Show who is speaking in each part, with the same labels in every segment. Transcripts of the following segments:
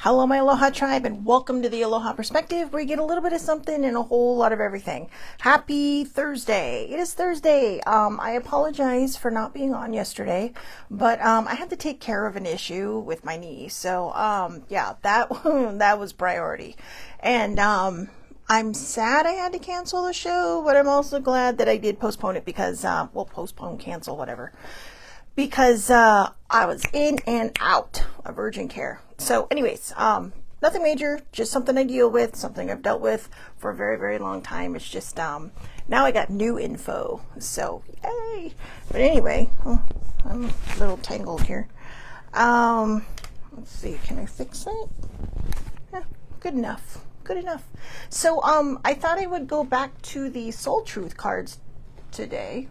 Speaker 1: Hello, my Aloha tribe, and welcome to the Aloha Perspective, where you get a little bit of something and a whole lot of everything. Happy Thursday. It is Thursday. I apologize for not being on yesterday, but I had to take care of an issue with my knee. So, yeah, that that was priority. And I'm sad I had to cancel the show, but I'm also glad that I did postpone it because, cancel, whatever. Because I was in and out of urgent care. So anyways, nothing major, just something I deal with, something I've dealt with for a very, very long time. It's just now I got new info. So yay. But anyway, I'm a little tangled here. Let's see, can I fix it? Yeah, good enough. Good enough. So I thought I would go back to the Soul Truth cards today.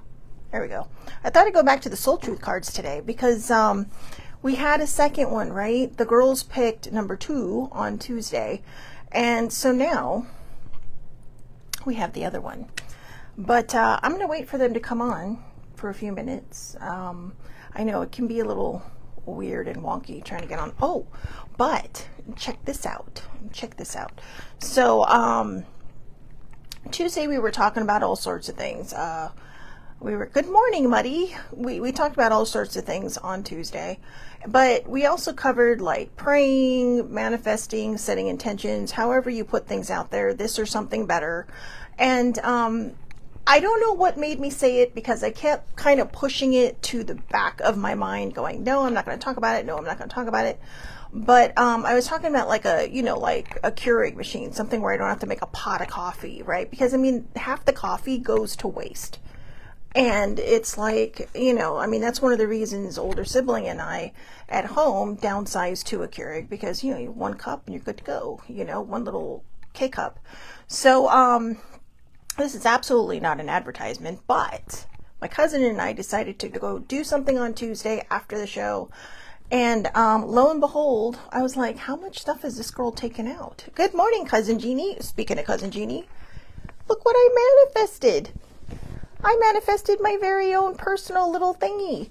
Speaker 1: There we go. I thought I'd go back to the Soul Truth cards today because we had a second one, right? The girls picked number 2 on Tuesday. And so now we have the other one. But I'm going to wait for them to come on for a few minutes. I know it can be a little weird and wonky trying to get on. Oh, but check this out. Check this out. So Tuesday we were talking about all sorts of things. Good morning, Muddy. We talked about all sorts of things on Tuesday, but we also covered like praying, manifesting, setting intentions, however you put things out there, this or something better. And I don't know what made me say it because I kept kind of pushing it to the back of my mind going, no, I'm not going to talk about it. No, I'm not going to talk about it. But I was talking about like a Keurig machine, something where I don't have to make a pot of coffee, right? Because I mean, half the coffee goes to waste. And it's like, that's one of the reasons older sibling and I at home downsized to a Keurig because, 1 cup and you're good to go, one little K cup. So, this is absolutely not an advertisement, but my cousin and I decided to go do something on Tuesday after the show. And lo and behold, I was like, how much stuff has this girl taken out? Good morning, Cousin Jeannie. Speaking of Cousin Jeannie, look what I manifested. I manifested my very own personal little thingy.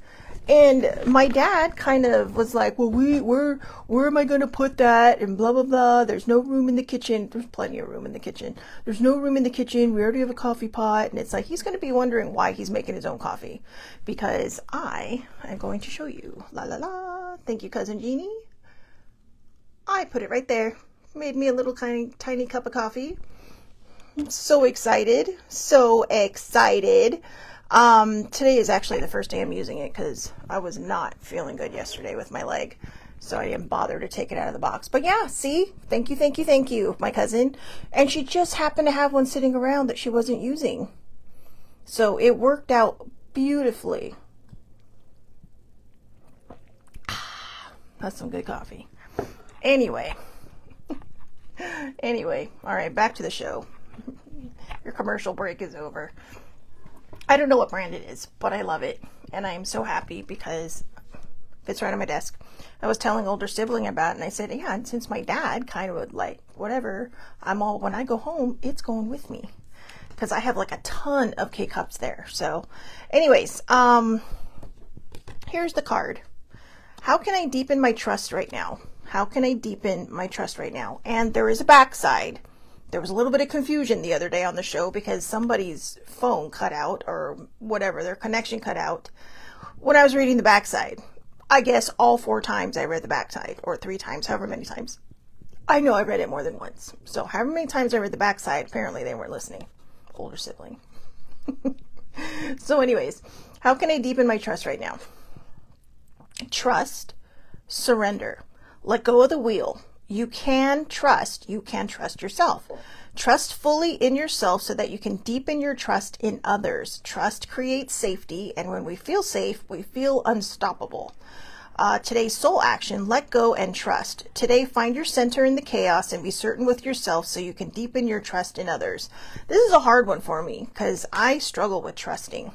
Speaker 1: And my dad kind of was like, well, where am I going to put that? And blah, blah, blah. There's no room in the kitchen. There's plenty of room in the kitchen. There's no room in the kitchen. We already have a coffee pot. And it's like, he's going to be wondering why he's making his own coffee. Because I am going to show you. La, la, la. Thank you, Cousin Jeannie. I put it right there. Made me a little tiny cup of coffee. So excited. So excited. Today is actually the first day I'm using it because I was not feeling good yesterday with my leg. So I didn't bother to take it out of the box. But yeah, see? Thank you, my cousin. And she just happened to have one sitting around that she wasn't using. So it worked out beautifully. That's some good coffee. Anyway. All right, back to the show. Your commercial break is over. I don't know what brand it is, but I love it. And I am so happy because it fits right on my desk. I was telling older sibling about it and I said, yeah, and since my dad kind of would like, whatever, when I go home, it's going with me. Because I have like a ton of K-cups there. So anyways, here's the card. How can I deepen my trust right now? How can I deepen my trust right now? And there is a backside. There was a little bit of confusion the other day on the show because somebody's phone cut out or whatever, their connection cut out when I was reading the backside. I guess all 4 times I read the backside, or 3 times, however many times. I know I read it more than once. So however many times I read the backside, apparently they weren't listening. Older sibling. So anyways, how can I deepen my trust right now? Trust, surrender, let go of the wheel. You can trust yourself. Trust fully in yourself so that you can deepen your trust in others. Trust creates safety, and when we feel safe, we feel unstoppable. Today's soul action, let go and trust. Today, find your center in the chaos and be certain with yourself so you can deepen your trust in others. This is a hard one for me because I struggle with trusting.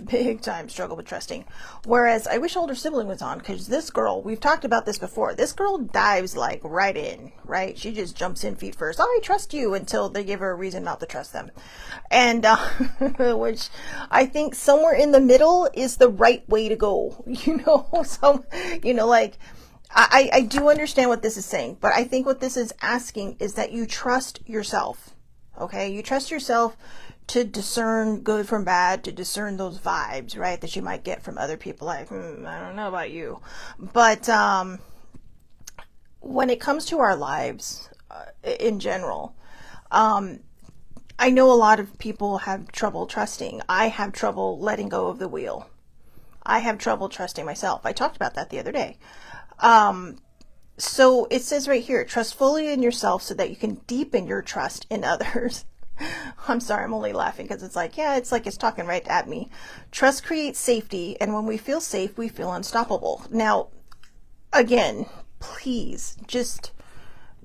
Speaker 1: Big time struggle with trusting. Whereas I wish older sibling was on because this girl, we've talked about this before. This girl dives like right in, right? She just jumps in feet first. Oh, I trust you until they give her a reason not to trust them. And, which I think somewhere in the middle is the right way to go, like I do understand what this is saying, but I think what this is asking is that you trust yourself. Okay, you trust yourself to discern good from bad, to discern those vibes, right, that you might get from other people. Like, I don't know about you, but when it comes to our lives in general, I know a lot of people have trouble trusting. I have trouble letting go of the wheel. I have trouble trusting myself. I talked about that the other day. So it says right here, trust fully in yourself so that you can deepen your trust in others. I'm sorry, I'm only laughing because it's like, yeah, it's like it's talking right at me. Trust creates safety, and when we feel safe, we feel unstoppable. Now, again, please just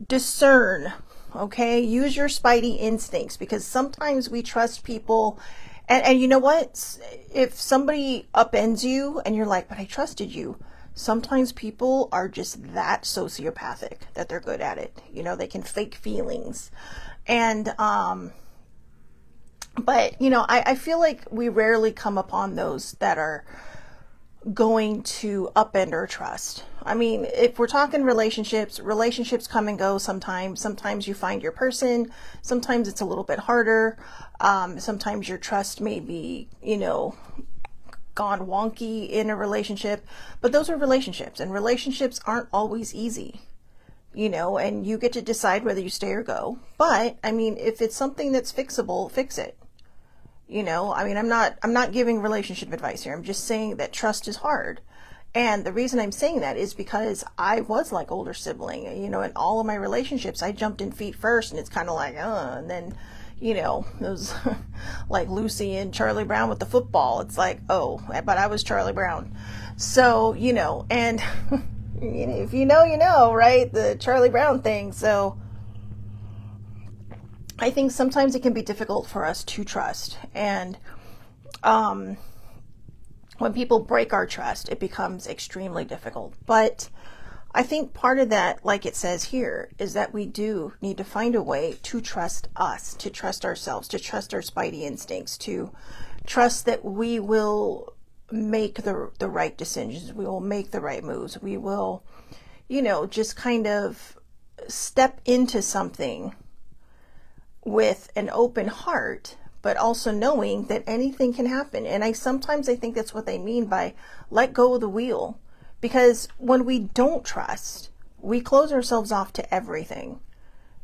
Speaker 1: discern, okay? Use your spidey instincts, because sometimes we trust people, and you know what? If somebody upends you and you're like, but I trusted you. Sometimes people are just that sociopathic that they're good at it. You know, they can fake feelings. And, but, you know, I feel like we rarely come upon those that are going to upend our trust. I mean, if we're talking relationships come and go sometimes. Sometimes you find your person. Sometimes it's a little bit harder. Sometimes your trust may be, you know, gone wonky in a relationship, but those are relationships, and relationships aren't always easy, you know, and you get to decide whether you stay or go. But I mean, if it's something that's fixable, fix it. You know, I mean, I'm not giving relationship advice here. I'm just saying that trust is hard. And the reason I'm saying that is because I was like older sibling, you know, in all of my relationships, I jumped in feet first, and it's kind of like, and then, you know, it was like Lucy and Charlie Brown with the football. It's like, oh, but I was Charlie Brown. So, you know, and if you know, you know, right? The Charlie Brown thing. So I think sometimes it can be difficult for us to trust. And when people break our trust, it becomes extremely difficult. But I think part of that, like it says here, is that we do need to find a way to trust us, to trust ourselves, to trust our spidey instincts, to trust that we will make the right decisions. We will make the right moves. We will, you know, just kind of step into something with an open heart, but also knowing that anything can happen. And sometimes I think that's what they mean by let go of the wheel. Because when we don't trust, we close ourselves off to everything.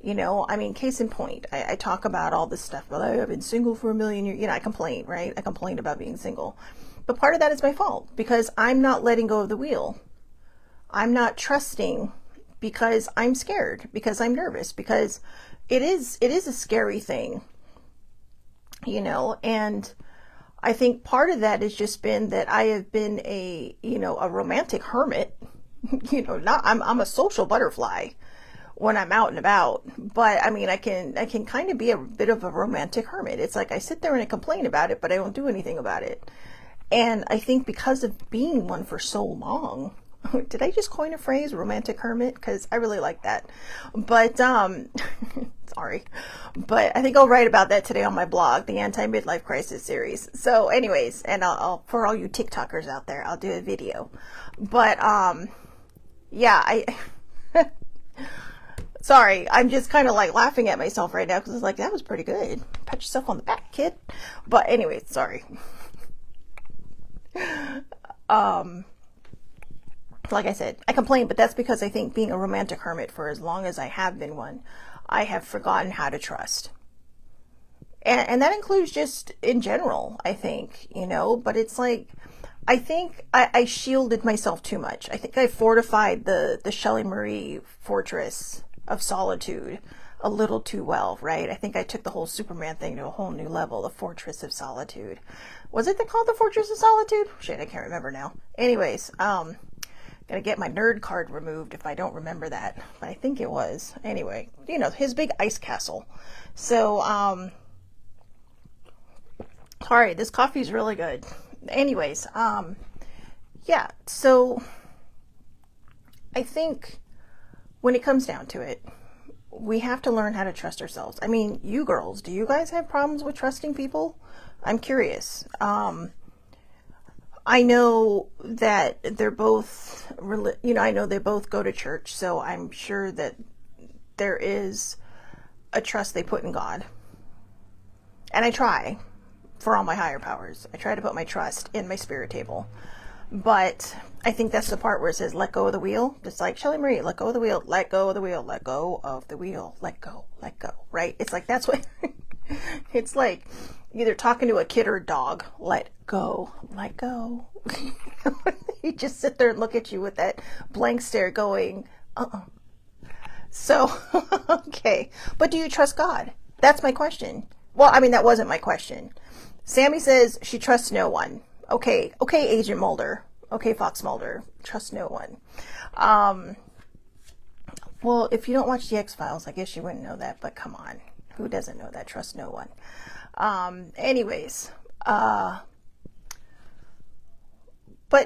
Speaker 1: You know, I mean, case in point, I talk about all this stuff. Well, I've been single for a million years. You know, I complain, right? I complain about being single. But part of that is my fault, because I'm not letting go of the wheel. I'm not trusting because I'm scared, because I'm nervous, because it is a scary thing, you know. And I think part of that has just been that I have been a romantic hermit. You know, I'm a social butterfly when I'm out and about, but I mean, I can kind of be a bit of a romantic hermit. It's like I sit there and I complain about it, but I don't do anything about it. And I think because of being one for so long, did I just coin a phrase, romantic hermit? Because I really like that. But sorry, but I think I'll write about that today on my blog, the anti-midlife crisis series. So anyways, and I'll for all you TikTokers out there, I'll do a video. But yeah, sorry, I'm just kind of like laughing at myself right now, because it's like, that was pretty good. Pat yourself on the back, kid. But anyways, sorry. Like I said, I complain, but that's because I think being a romantic hermit for as long as I have been one, I have forgotten how to trust. And that includes just in general, I think, you know, but it's like, I think I shielded myself too much. I think I fortified the Shelley Marie fortress of solitude a little too well, right? I think I took the whole Superman thing to a whole new level, the fortress of solitude. Was it called the fortress of solitude? Shit, I can't remember now. Anyways, gonna get my nerd card removed if I don't remember that, but I think it was. Anyway, you know, his big ice castle. So, sorry, this coffee's really good. Anyways, yeah, so I think when it comes down to it, we have to learn how to trust ourselves. I mean, you girls, do you guys have problems with trusting people? I'm curious. I know that they're both, I know they both go to church, so I'm sure that there is a trust they put in God. And I try for all my higher powers. I try to put my trust in my spirit table. But I think that's the part where it says, let go of the wheel. Just like Shelley Marie, let go of the wheel, let go of the wheel, let go of the wheel, let go, right? It's like, that's what, it's like either talking to a kid or a dog. Let go, let go. You just sit there and look at you with that blank stare going, So, okay. But do you trust God? That's my question. Well, I mean, that wasn't my question. Sammy says she trusts no one. Okay, Agent Mulder. Okay, Fox Mulder. Trust no one. Well, if you don't watch the X-Files, I guess you wouldn't know that, but come on. Who doesn't know that? Trust no one. Anyways, but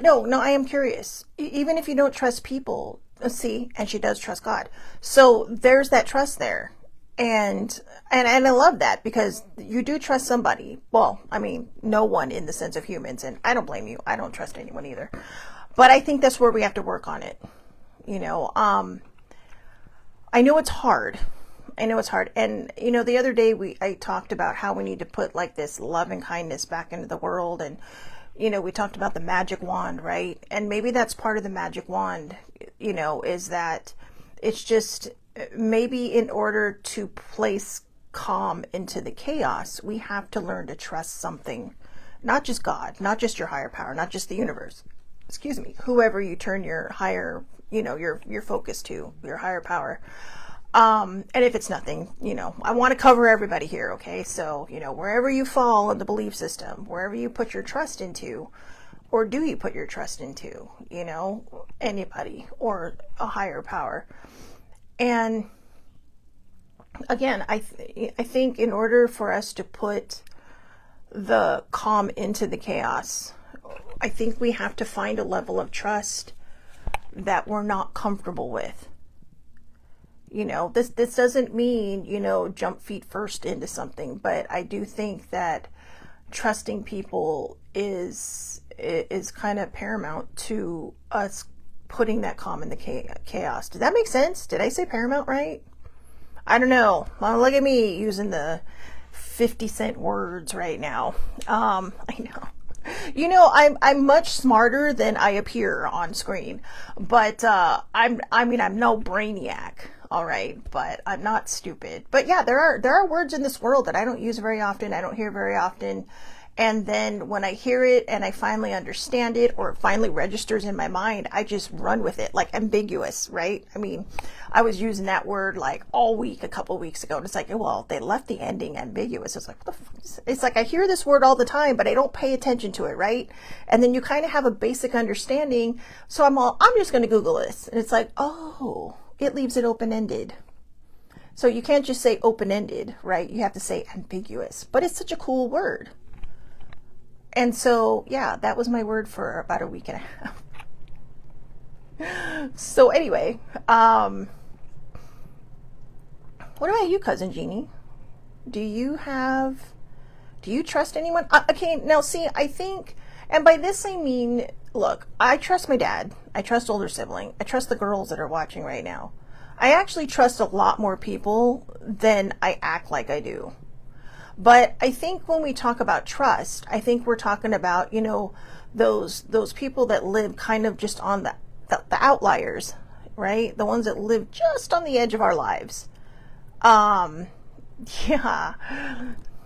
Speaker 1: no, I am curious. Even if you don't trust people, see, and she does trust God. So there's that trust there. And I love that, because you do trust somebody. Well, I mean, no one in the sense of humans, and I don't blame you. I don't trust anyone either. But I think that's where we have to work on it. I know it's hard. And, the other day I talked about how we need to put like this love and kindness back into the world. And, we talked about the magic wand, right? And maybe that's part of the magic wand, is that it's just, maybe in order to place calm into the chaos, we have to learn to trust something, not just God, not just your higher power, not just the universe, whoever you turn your higher, your focus to, your higher power. And if it's nothing, I want to cover everybody here. Okay. So, wherever you fall in the belief system, wherever you put your trust into, or do you put your trust into, anybody or a higher power. And again, I think in order for us to put the calm into the chaos, I think we have to find a level of trust that we're not comfortable with. This doesn't mean, jump feet first into something, but I do think that trusting people is kind of paramount to us putting that calm in the chaos. Did that make sense? Did I say paramount right? I don't know. Well, look at me using the 50-cent words right now. I know. I'm much smarter than I appear on screen, but I'm no brainiac. All right, but I'm not stupid. But yeah, there are words in this world that I don't use very often. I don't hear very often. And then when I hear it and I finally understand it, or it finally registers in my mind, I just run with it, like ambiguous, right? I mean, I was using that word like all week, a couple of weeks ago. And it's like, well, they left the ending ambiguous. It's like, what the fuck? It's like I hear this word all the time, but I don't pay attention to it, right? And then you kind of have a basic understanding. So I'm just going to Google this. And it's like, oh, it leaves it open-ended. So you can't just say open-ended, right? You have to say ambiguous. But it's such a cool word. And so, yeah, that was my word for about a week and a half. So anyway, what about you, Cousin Jeannie? Do you trust anyone? Okay, now see, I think, and by this I mean, look, I trust my dad. I trust older sibling. I trust the girls that are watching right now. I actually trust a lot more people than I act like I do. But I think when we talk about trust, I think we're talking about, those people that live kind of just on the outliers, right? The ones that live just on the edge of our lives. Yeah,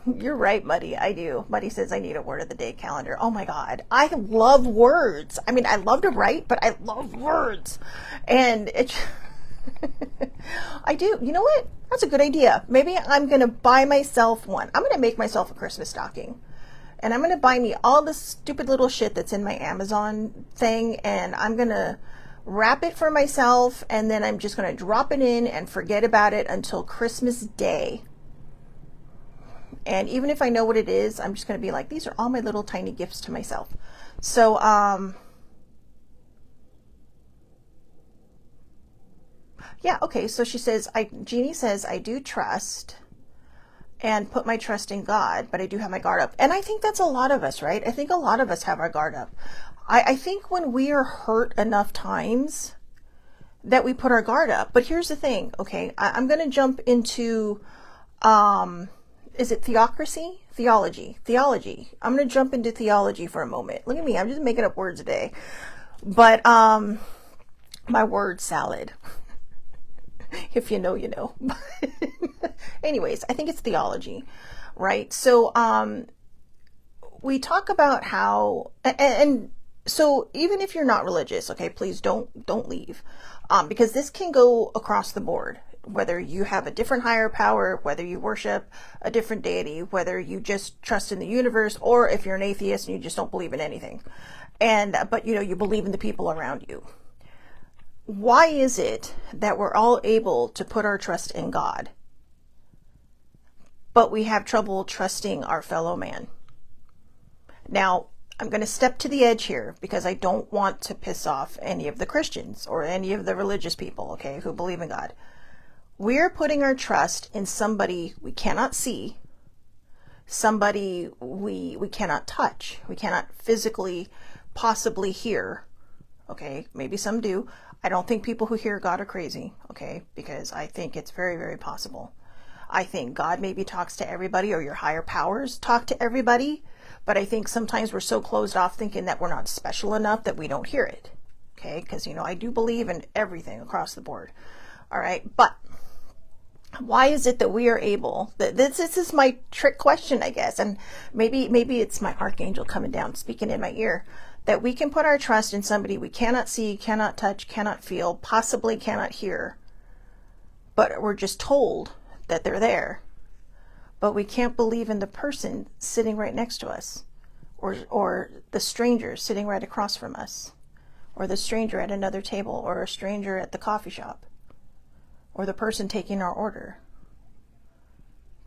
Speaker 1: you're right, Muddy. I do. Muddy says I need a word of the day calendar. Oh my God. I love words. I mean, I love to write, but I love words. And it's, I do. You know what? That's a good idea. Maybe I'm going to buy myself one. I'm going to make myself a Christmas stocking. And I'm going to buy me all this stupid little shit that's in my Amazon thing. And I'm going to wrap it for myself. And then I'm just going to drop it in and forget about it until Christmas Day. And even if I know what it is, I'm just going to be like, these are all my little tiny gifts to myself. So, yeah, okay, so she says, Jeannie says, I do trust. and put my trust in God, but I do have my guard up. And I think that's a lot of us, right? I think a lot of us have our guard up. I think when we are hurt enough times that we put our guard up. But here's the thing, okay? I'm going to jump into, is it theocracy? Theology. I'm going to jump into theology for a moment. Look at me. I'm just making up words today. But my word salad. If you know, you know. Anyways, I think it's theology, right? So we talk about how, and so even if you're not religious, okay, please don't leave, because this can go across the board. Whether you have a different higher power, whether you worship a different deity, whether you just trust in the universe, or if you're an atheist and you just don't believe in anything, but you believe in the people around you. Why is it that we're all able to put our trust in God, but we have trouble trusting our fellow man? Now, I'm going to step to the edge here because I don't want to piss off any of the Christians or any of the religious people, okay, who believe in God. We're putting our trust in somebody we cannot see, somebody we cannot touch, we cannot physically possibly hear, okay? Maybe some do. I don't think people who hear God are crazy, okay? Because I think it's very, very possible. I think God maybe talks to everybody, or your higher powers talk to everybody, but I think sometimes we're so closed off thinking that we're not special enough that we don't hear it, okay? Because, I do believe in everything across the board, all right? But why is it that we are able, this is my trick question, I guess, and maybe it's my archangel coming down, speaking in my ear, that we can put our trust in somebody we cannot see, cannot touch, cannot feel, possibly cannot hear, but we're just told that they're there, but we can't believe in the person sitting right next to us, or the stranger sitting right across from us, or the stranger at another table, or a stranger at the coffee shop, or the person taking our order,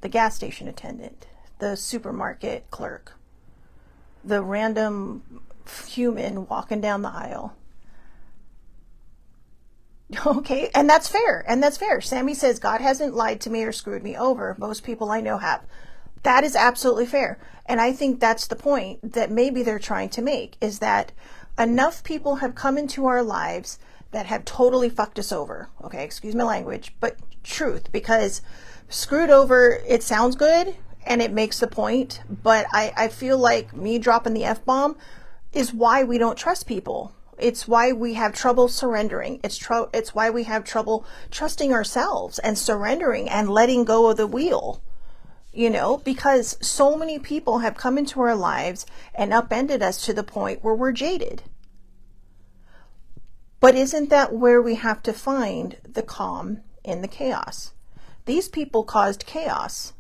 Speaker 1: the gas station attendant, the supermarket clerk, the random human walking down the aisle. Okay, and that's fair, Sammy says, God hasn't lied to me or screwed me over. Most people I know have. That is absolutely fair. And I think that's the point that maybe they're trying to make, is that enough people have come into our lives that have totally fucked us over. Okay, excuse my language, but truth, because screwed over, it sounds good and it makes the point, but I feel like me dropping the F-bomb is why we don't trust people. It's why we have trouble surrendering. It's why we have trouble trusting ourselves and surrendering and letting go of the wheel, because so many people have come into our lives and upended us to the point where we're jaded. But isn't that where we have to find the calm in the chaos? These people caused chaos,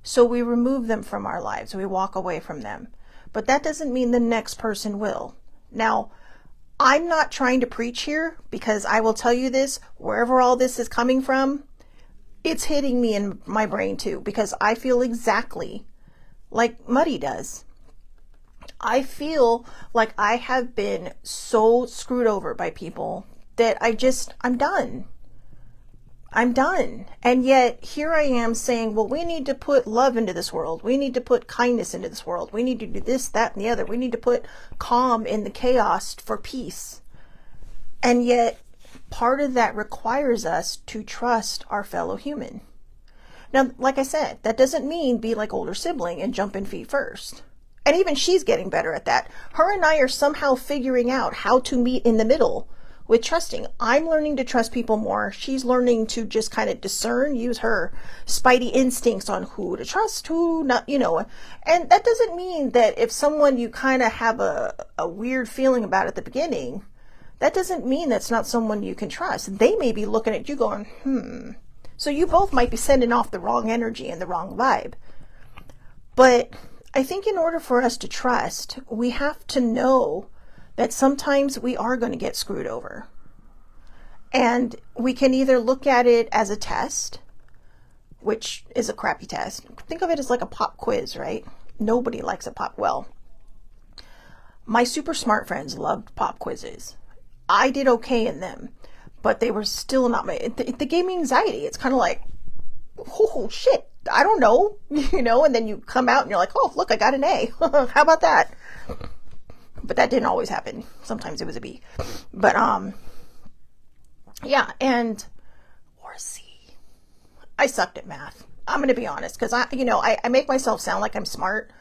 Speaker 1: so we remove them from our lives. We walk away from them. But that doesn't mean the next person will. Now, I'm not trying to preach here, because I will tell you this, wherever all this is coming from, it's hitting me in my brain too, because I feel exactly like Muddy does. I feel like I have been so screwed over by people that I'm done. I'm done. And yet here I am saying, well, we need to put love into this world. We need to put kindness into this world. We need to do this, that, and the other. We need to put calm in the chaos for peace. And yet part of that requires us to trust our fellow human. Now, like I said, that doesn't mean be like older sibling and jump in feet first. And even she's getting better at that. Her and I are somehow figuring out how to meet in the middle with trusting. I'm learning to trust people more. She's learning to just kind of discern, use her spidey instincts on who to trust, who not, And that doesn't mean that if someone you kind of have a weird feeling about at the beginning, that doesn't mean that's not someone you can trust. They may be looking at you going, So you both might be sending off the wrong energy and the wrong vibe. But I think in order for us to trust, we have to know that sometimes we are going to get screwed over. And we can either look at it as a test, which is a crappy test. Think of it as like a pop quiz, right? Nobody likes a pop. Well, my super smart friends loved pop quizzes. I did okay in them, but they were still not they gave me anxiety. It's kind of like, oh shit, I don't know, and then you come out and you're like, oh, look, I got an A. How about that? But that didn't always happen. Sometimes it was a B. But, yeah, or a C. I sucked at math. I'm going to be honest, because I make myself sound like I'm smart.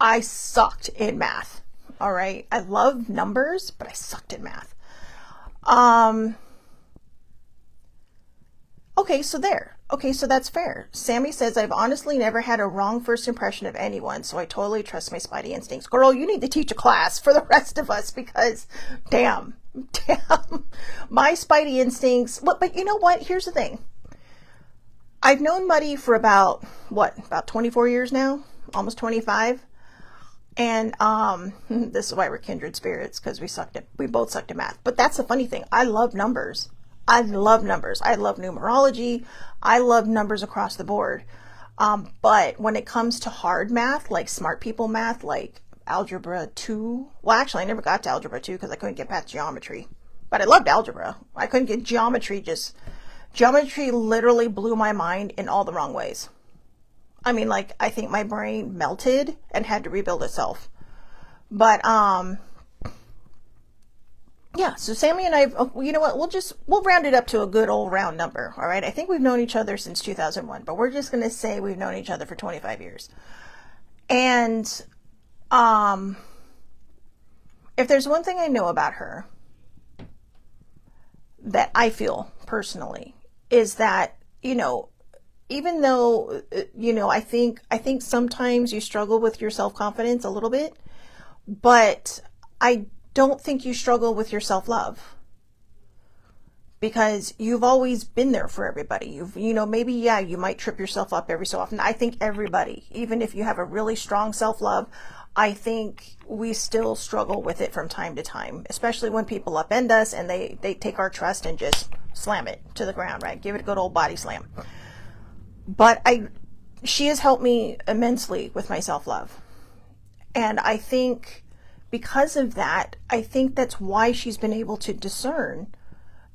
Speaker 1: I sucked in math. All right. I love numbers, but I sucked at math. Okay, so there. Okay, so that's fair. Sammy says, I've honestly never had a wrong first impression of anyone, so I totally trust my spidey instincts. Girl, you need to teach a class for the rest of us because, damn, my spidey instincts. But you know what? Here's the thing. I've known Muddy for about 24 years now? Almost 25. And this is why we're kindred spirits, because we both sucked at math. But that's the funny thing. I love numbers. I love numbers. I love numerology. I love numbers across the board. But when it comes to hard math, like smart people math, like algebra 2, well, actually, I never got to algebra 2 because I couldn't get past geometry. But I loved algebra. I couldn't get geometry. Geometry literally blew my mind in all the wrong ways. I mean, like, I think my brain melted and had to rebuild itself. But, yeah, so Sammy and I, you know what, we'll round it up to a good old round number, all right? I think we've known each other since 2001, but we're just going to say we've known each other for 25 years. And if there's one thing I know about her that I feel personally is that, even though, I think sometimes you struggle with your self-confidence a little bit, but I don't think you struggle with your self-love because you've always been there for everybody. Maybe, yeah, you might trip yourself up every so often. I think everybody, even if you have a really strong self-love, I think we still struggle with it from time to time, especially when people upend us and they take our trust and just slam it to the ground, right? Give it a good old body slam. But she has helped me immensely with my self-love. And I think because of that, I think that's why she's been able to discern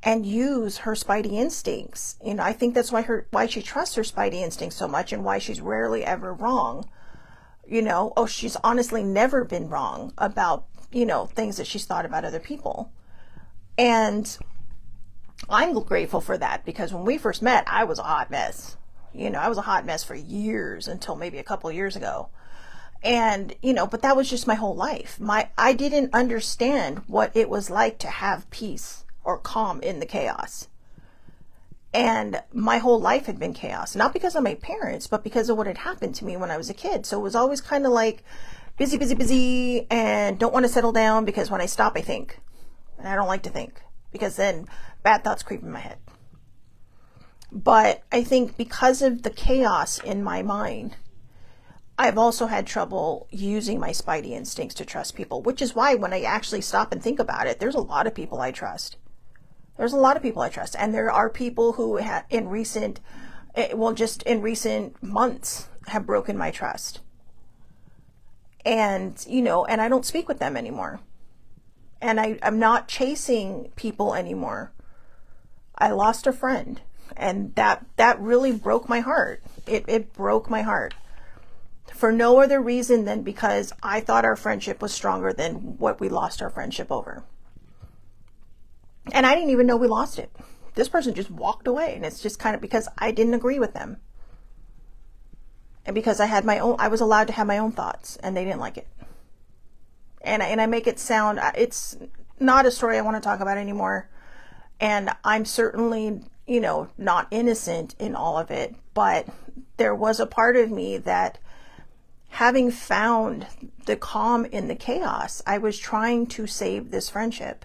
Speaker 1: and use her spidey instincts. I think that's why she trusts her spidey instincts so much and why she's rarely ever wrong. She's honestly never been wrong about, things that she's thought about other people. And I'm grateful for that because when we first met, I was a hot mess. I was a hot mess for years until maybe a couple of years ago. And, but that was just my whole life. I didn't understand what it was like to have peace or calm in the chaos. And my whole life had been chaos, not because of my parents, but because of what had happened to me when I was a kid. So it was always kind of like busy, busy, busy, and don't want to settle down because when I stop, I think. And I don't like to think because then bad thoughts creep in my head. But I think because of the chaos in my mind, I've also had trouble using my spidey instincts to trust people, which is why when I actually stop and think about it, there's a lot of people I trust. There's a lot of people I trust. And there are people who in recent months have broken my trust. And, and I don't speak with them anymore. And I'm not chasing people anymore. I lost a friend. And that really broke my heart. It broke my heart. For no other reason than because I thought our friendship was stronger than what we lost our friendship over. And I didn't even know we lost it. This person just walked away, and it's just kind of because I didn't agree with them. And because I was allowed to have my own thoughts, and they didn't like it. And I make it sound, it's not a story I want to talk about anymore. And I'm certainly, not innocent in all of it, but there was a part of me that, having found the calm in the chaos, I was trying to save this friendship.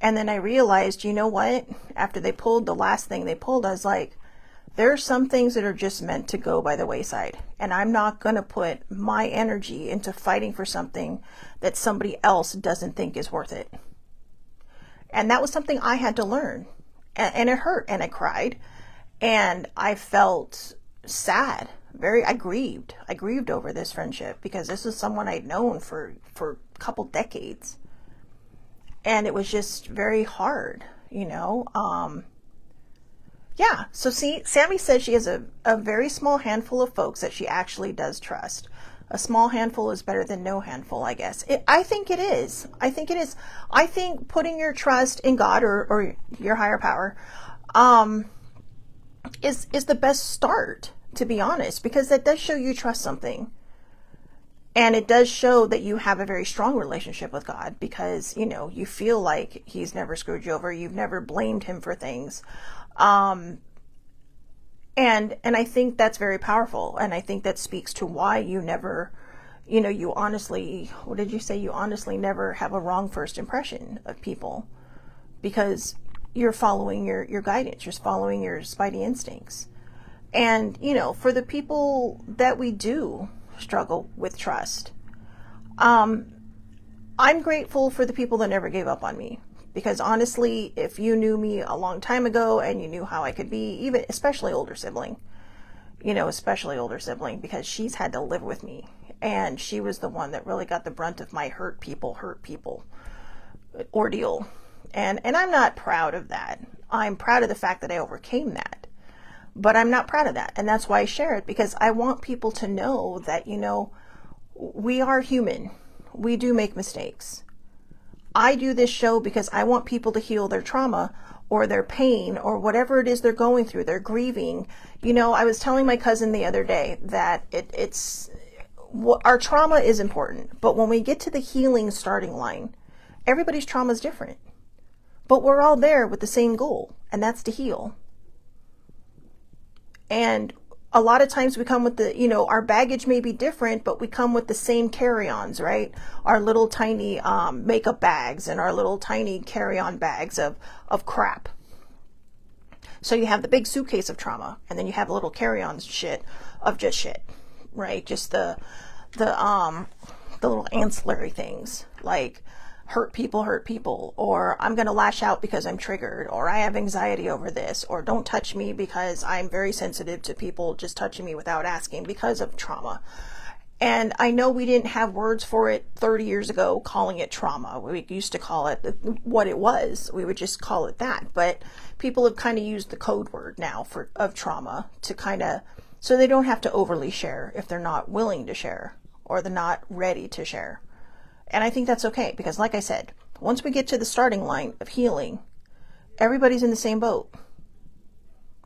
Speaker 1: And then I realized, you know what? After they pulled the last thing they pulled, I was like, there are some things that are just meant to go by the wayside. And I'm not going to put my energy into fighting for something that somebody else doesn't think is worth it. And that was something I had to learn. And it hurt. And I cried. And I felt sad. I grieved over this friendship because this is someone I'd known for a couple decades. And it was just very hard, Yeah. So see, Sammy says she has a very small handful of folks that she actually does trust. A small handful is better than no handful, I guess. I think it is. I think it is. I think putting your trust in God or your higher power is the best start, to be honest, because that does show you trust something. And it does show that you have a very strong relationship with God because, you feel like he's never screwed you over. You've never blamed him for things. And I think that's very powerful. And I think that speaks to why you never, you honestly, what did you say? You honestly never have a wrong first impression of people because you're following your guidance. You're following your spidey instincts. And, for the people that we do struggle with trust, I'm grateful for the people that never gave up on me. Because honestly, if you knew me a long time ago and you knew how I could be, even especially older sibling, because she's had to live with me. And she was the one that really got the brunt of my hurt people ordeal. And I'm not proud of that. I'm proud of the fact that I overcame that. But I'm not proud of that. And that's why I share it, because I want people to know that, we are human. We do make mistakes. I do this show because I want people to heal their trauma or their pain or whatever it is they're going through. They're grieving. I was telling my cousin the other day that our trauma is important. But when we get to the healing starting line, everybody's trauma is different. But we're all there with the same goal, and that's to heal. And a lot of times we come with our baggage may be different, but we come with the same carry-ons, right? Our little tiny makeup bags and our little tiny carry-on bags of crap. So you have the big suitcase of trauma, and then you have a little carry-on shit of just shit, right? Just the little ancillary things like hurt people, or I'm going to lash out because I'm triggered, or I have anxiety over this, or don't touch me because I'm very sensitive to people just touching me without asking because of trauma. And I know we didn't have words for it 30 years ago, calling it trauma. We used to call it what it was. We would just call it that. But people have kind of used the code word now of trauma to so they don't have to overly share if they're not willing to share or they're not ready to share. And I think that's okay, because like I said, once we get to the starting line of healing, everybody's in the same boat,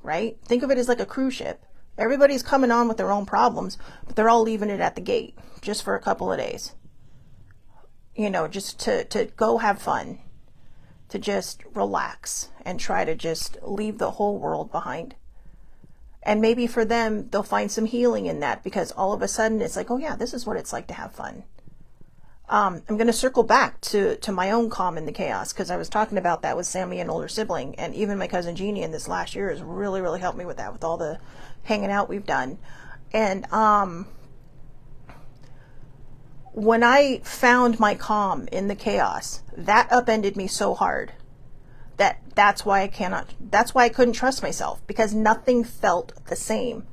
Speaker 1: right? Think of it as like a cruise ship. Everybody's coming on with their own problems, but they're all leaving it at the gate just for a couple of days. Just to go have fun, to just relax and try to just leave the whole world behind. And maybe for them, they'll find some healing in that, because all of a sudden it's like, oh yeah, this is what it's like to have fun. I'm going to circle back to my own calm in the chaos, because I was talking about that with Sammy, an older sibling, and even my cousin Jeannie in this last year has really, really helped me with that, with all the hanging out we've done. And when I found my calm in the chaos, that upended me so hard that's why I couldn't trust myself, because nothing felt the same.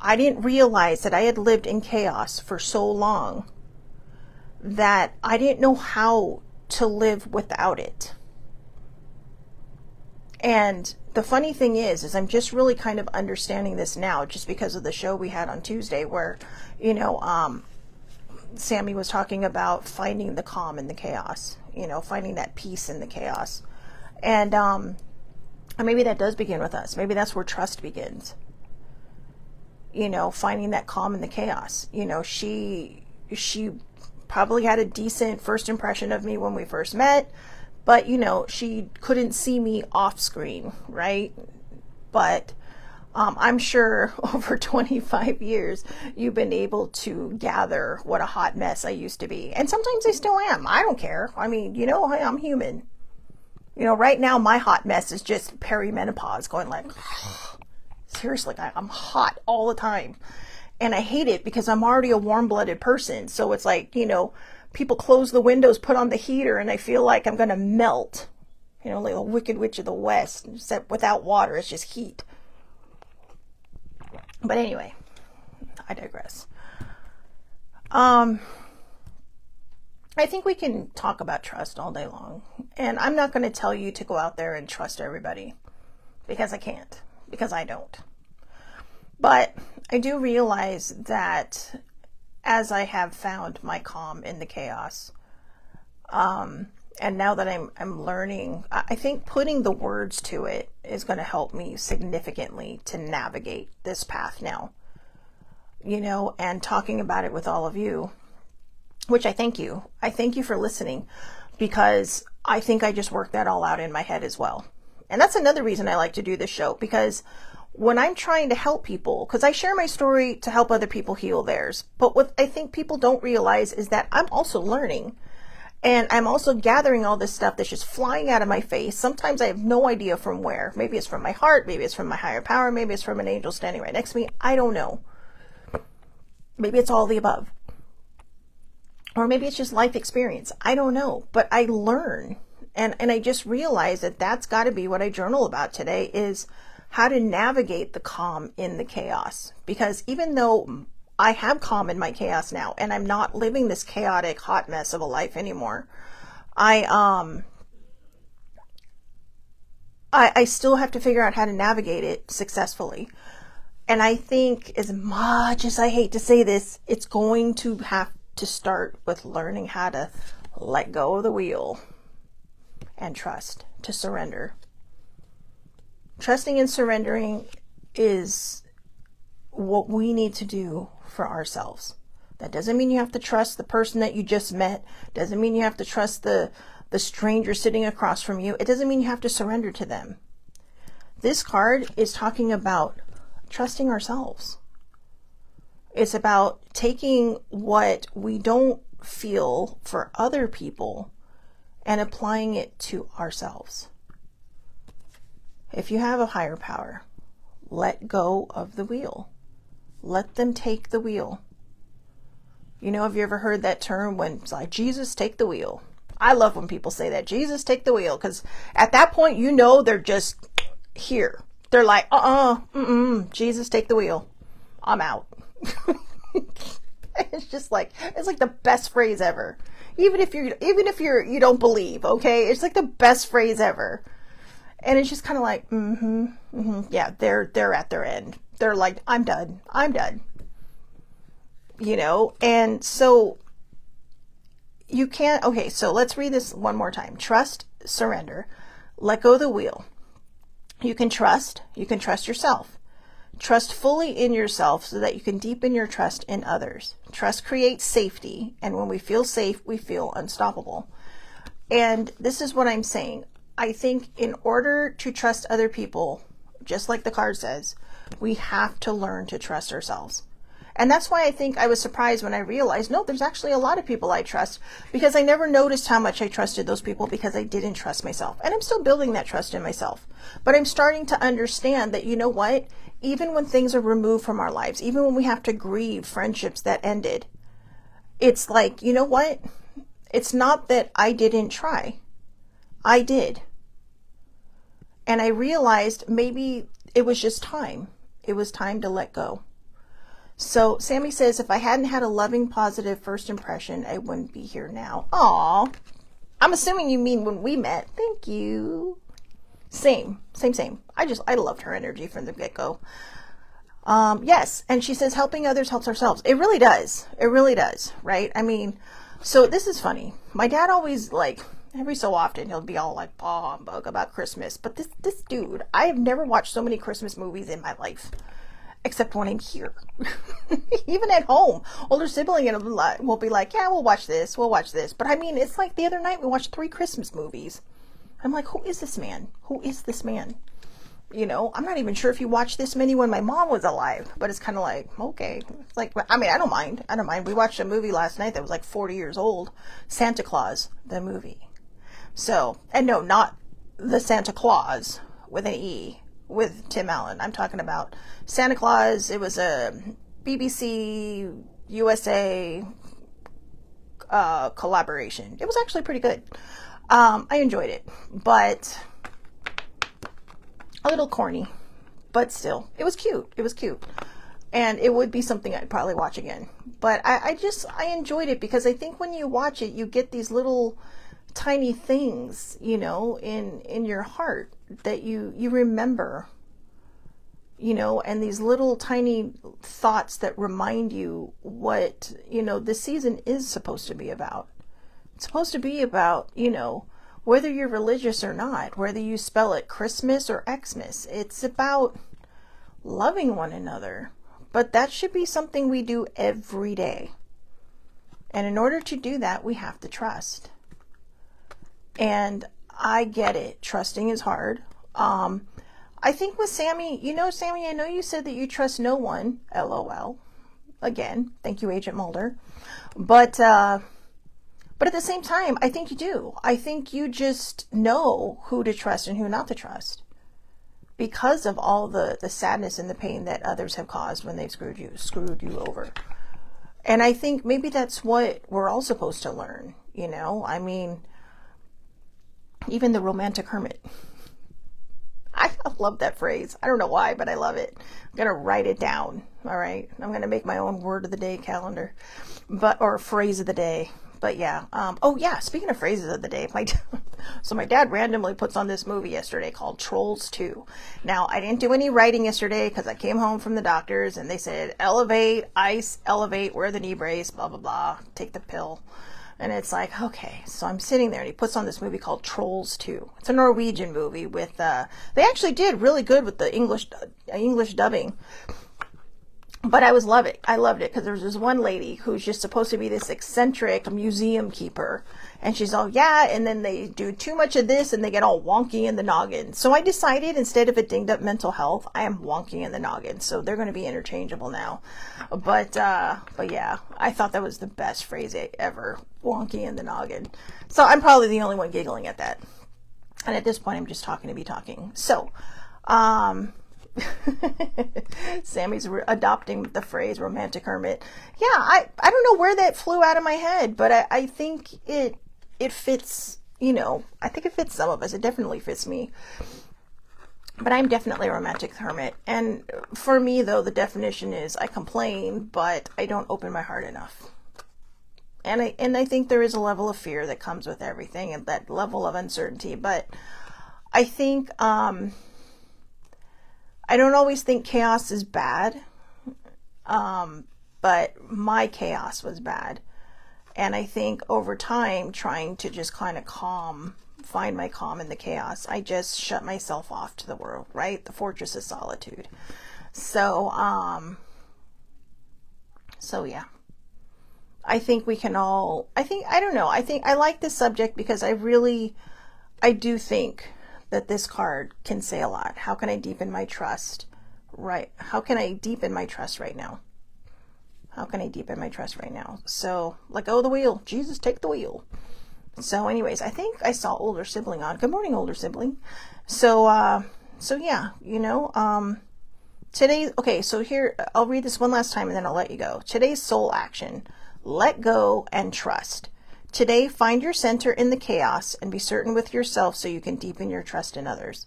Speaker 1: I didn't realize that I had lived in chaos for so long that I didn't know how to live without it. And the funny thing is I'm just really kind of understanding this now, just because of the show we had on Tuesday where, Sammy was talking about finding the calm in the chaos, finding that peace in the chaos. And maybe that does begin with us. Maybe that's where trust begins. Finding that calm in the chaos. She probably had a decent first impression of me when we first met, but she couldn't see me off screen, right? But I'm sure over 25 years you've been able to gather what a hot mess I used to be, and sometimes I still am. I don't care. I mean, I'm human. Right now my hot mess is just perimenopause, going like seriously, I'm hot all the time. And I hate it because I'm already a warm-blooded person. So it's like, people close the windows, put on the heater, and I feel like I'm going to melt. Like the Wicked Witch of the West, except without water, it's just heat. But anyway, I digress. I think we can talk about trust all day long. And I'm not going to tell you to go out there and trust everybody. because I can't, because I don't. But I do realize that as I have found my calm in the chaos, and now that I'm learning, I think putting the words to it is going to help me significantly to navigate this path now, you know, and talking about it with all of you, which I thank you. I thank you for listening, because I think I just worked that all out in my head as well. And that's another reason I like to do this show, because when I'm trying to help people, because I share my story to help other people heal theirs, but what I think people don't realize is that I'm also learning, and I'm also gathering all this stuff that's just flying out of my face. Sometimes I have no idea from where. Maybe it's from my heart, maybe it's from my higher power, maybe it's from an angel standing right next to me. I don't know. Maybe it's all the above. Or maybe it's just life experience. I don't know, but I learn. And I just realized that that's got to be what I journal about today, is how to navigate the calm in the chaos. Because even though I have calm in my chaos now, and I'm not living this chaotic hot mess of a life anymore, I still have to figure out how to navigate it successfully. And I think, as much as I hate to say this, it's going to have to start with learning how to let go of the wheel and trust, to surrender. Trusting and surrendering is what we need to do for ourselves. That doesn't mean you have to trust the person that you just met. Doesn't mean you have to trust the stranger sitting across from you. It doesn't mean you have to surrender to them. This card is talking about trusting ourselves. It's about taking what we don't feel for other people and applying it to ourselves. If you have a higher power, let go of the wheel. Let them take the wheel. You know, have you ever heard that term when it's like, Jesus, take the wheel? I love when people say that, Jesus, take the wheel, because at that point, you know, they're just here. They're like, Jesus, take the wheel. I'm out. It's just like, it's like the best phrase ever. Even if you don't believe, okay? It's like the best phrase ever. And it's just kind of like, yeah, they're at their end. They're like, I'm done. You know, and so you can't, okay, so let's read this one more time. Trust, surrender, let go of the wheel. You can trust yourself. Trust fully in yourself so that you can deepen your trust in others. Trust creates safety, and when we feel safe, we feel unstoppable. And this is what I'm saying. I think in order to trust other people, just like the card says, we have to learn to trust ourselves. And that's why I think I was surprised when I realized, no, there's actually a lot of people I trust, because I never noticed how much I trusted those people because I didn't trust myself. And I'm still building that trust in myself. But I'm starting to understand that, you know what? Even when things are removed from our lives, even when we have to grieve friendships that ended, it's like, you know what? It's not that I didn't try. I did. And I realized maybe it was just time. It was time to let go. So Sammy says, if I hadn't had a loving, positive first impression, I wouldn't be here now. Aw. I'm assuming you mean when we met. Thank you. Same. I loved her energy from the get-go. Yes. And she says, helping others helps ourselves. It really does. It really does. Right? I mean, so this is funny. My dad always, like, every so often, he'll be all like, humbug about Christmas. But this dude, I have never watched so many Christmas movies in my life. Except when I'm here. Even at home. Older sibling will be like, yeah, we'll watch this. But I mean, it's like the other night we watched 3 Christmas movies. I'm like, who is this man? You know, I'm not even sure if he watched this many when my mom was alive. But it's kind of like, okay. It's like, I mean, I don't mind. We watched a movie last night that was like 40 years old. Santa Claus, the movie. So, and no, not the Santa Claus with an E. With Tim Allen. I'm talking about Santa Claus. It was a BBC USA collaboration. It was actually pretty good. I enjoyed it, but a little corny, but still, it was cute. And it would be something I'd probably watch again. But I enjoyed it because I think when you watch it, you get these little tiny things, you know, in your heart that you remember, and these little tiny thoughts that remind you what, this season is supposed to be about. It's supposed to be about, whether you're religious or not, whether you spell it Christmas or Xmas, it's about loving one another. But that should be something we do every day. And in order to do that, we have to trust. And I get it. Trusting is hard. I think with Sammy, Sammy, I know you said that you trust no one. LOL. Again, thank you, Agent Mulder. But at the same time, I think you do. I think you just know who to trust and who not to trust, because of all the sadness and the pain that others have caused when they've screwed you over. And I think maybe that's what we're all supposed to learn, I mean, even the romantic hermit. I love that phrase. I don't know why, but I love it. I'm going to write it down. All right. I'm going to make my own word of the day calendar, or phrase of the day. But yeah. Oh yeah. Speaking of phrases of the day, my dad randomly puts on this movie yesterday called Trolls 2. Now, I didn't do any writing yesterday because I came home from the doctors and they said, elevate, ice, elevate, wear the knee brace, blah, blah, blah, take the pill. And it's like, okay, so I'm sitting there and he puts on this movie called Trolls 2. It's a Norwegian movie with, they actually did really good with the English dubbing. But I loved it because there's this one lady who's just supposed to be this eccentric museum keeper. And she's all, yeah, and then they do too much of this and they get all wonky in the noggin. So I decided, instead of it dinged up mental health, I am wonky in the noggin. So they're going to be interchangeable now. But yeah, I thought that was the best phrase ever, wonky in the noggin. So I'm probably the only one giggling at that. And at this point, I'm just talking to be talking. So, Sammy's adopting the phrase romantic hermit. Yeah, I don't know where that flew out of my head, but I think it fits, I think it fits some of us. It definitely fits me. But I'm definitely a romantic hermit. And for me, though, the definition is I complain, but I don't open my heart enough. And I think there is a level of fear that comes with everything, and that level of uncertainty. But I think, I don't always think chaos is bad, but my chaos was bad. And I think over time, trying to just kind of find my calm in the chaos, I just shut myself off to the world, right? The fortress of solitude. So yeah. I think we can all, I don't know, I think I like this subject because I do think that this card can say a lot. How can I deepen my trust? Right. How can I deepen my trust right now? How can I deepen my trust right now? So, let go of the wheel. Jesus, take the wheel. So anyways, I think I saw older sibling on. Good morning, older sibling. So yeah, today, okay, so here, I'll read this one last time and then I'll let you go. Today's soul action: let go and trust. Today, find your center in the chaos and be certain with yourself so you can deepen your trust in others.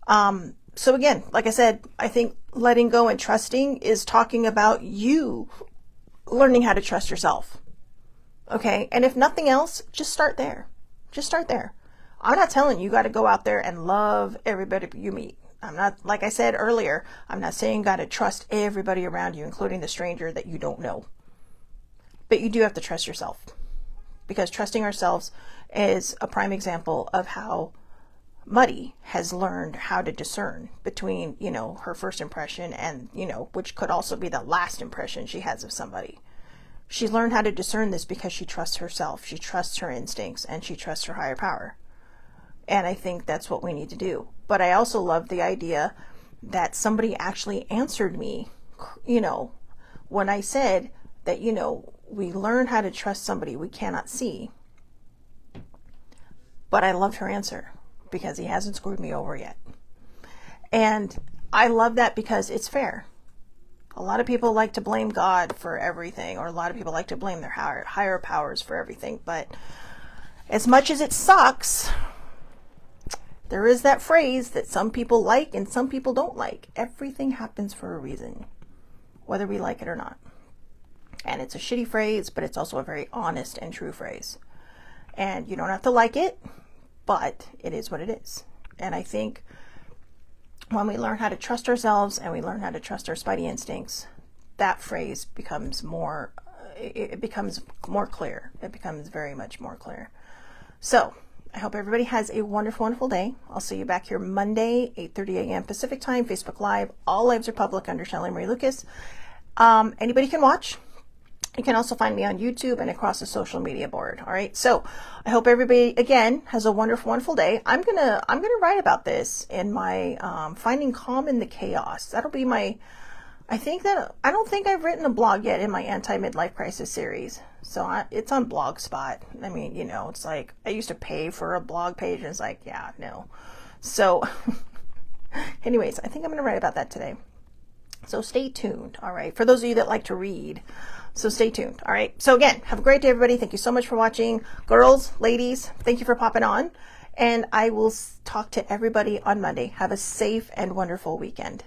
Speaker 1: So again, like I said, I think letting go and trusting is talking about you learning how to trust yourself. Okay. And if nothing else, just start there. Just start there. I'm not telling you got to go out there and love everybody you meet. I'm not, like I said earlier, I'm not saying you got to trust everybody around you, including the stranger that you don't know. But you do have to trust yourself, because trusting ourselves is a prime example of how Muddy has learned how to discern between, her first impression and, which could also be the last impression she has of somebody. She's learned how to discern this because she trusts herself. She trusts her instincts and she trusts her higher power. And I think that's what we need to do. But I also love the idea that somebody actually answered me, when I said that, we learn how to trust somebody we cannot see. But I loved her answer because he hasn't screwed me over yet. And I love that because it's fair. A lot of people like to blame God for everything, or a lot of people like to blame their higher powers for everything. But as much as it sucks, there is that phrase that some people like and some people don't like. Everything happens for a reason, whether we like it or not. And it's a shitty phrase, but it's also a very honest and true phrase. And you don't have to like it, but it is what it is. And I think when we learn how to trust ourselves and we learn how to trust our spidey instincts, that phrase becomes more, it becomes more clear. It becomes very much more clear. So I hope everybody has a wonderful, wonderful day. I'll see you back here Monday, 8:30 a.m. Pacific time, Facebook Live. All lives are public under Shelley Marie Lucas. Anybody can watch. You can also find me on YouTube and across the social media board. All right. So I hope everybody again has a wonderful, wonderful day. I'm gonna write about this in my finding calm in the chaos. That'll be my. I don't think I've written a blog yet in my anti-midlife crisis series. So it's on Blogspot. I mean, you know, it's like I used to pay for a blog page, and it's like, yeah, no. So, anyways, I think I'm gonna write about that today. So stay tuned. All right. For those of you that like to read. So stay tuned. All right. So again, have a great day, everybody. Thank you so much for watching. Girls, ladies, thank you for popping on. And I will talk to everybody on Monday. Have a safe and wonderful weekend.